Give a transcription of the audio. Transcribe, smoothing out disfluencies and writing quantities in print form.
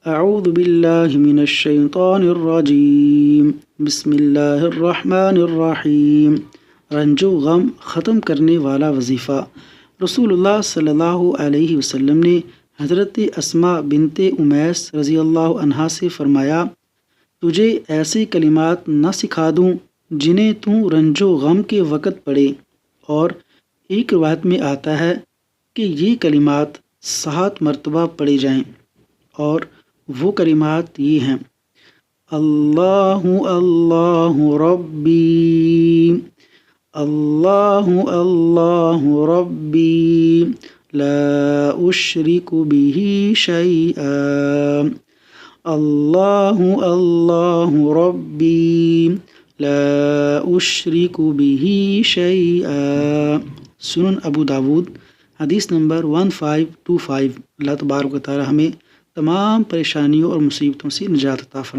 اعوذ باللہ من الشیطان الرجیم، بسم اللہ الرحمن الرحیم۔ رنج و غم ختم کرنے والا وظیفہ۔ رسول اللہ صلی اللہ علیہ وسلم نے حضرت اسماء بنت امیس رضی اللہ عنہا سے فرمایا، تجھے ایسی کلمات نہ سکھا دوں جنہیں تو رنج و غم کے وقت پڑھے؟ اور ایک روایت میں آتا ہے کہ یہ کلمات 7 مرتبہ پڑھے جائیں، اور وہ کلمات یہ ہیں: اللہ اللہ ربی، اللہ اللہ ربی، لا اشرک بہ شیئا، اللہ اللہ ربی، لا اشرک بہ شیئا۔ سنن ابو داود، حدیث نمبر 1525۔ اللہ تبارک و تعالی ہمیں تمام پریشانیوں اور مصیبتوں سے نجات عطا فرمائے۔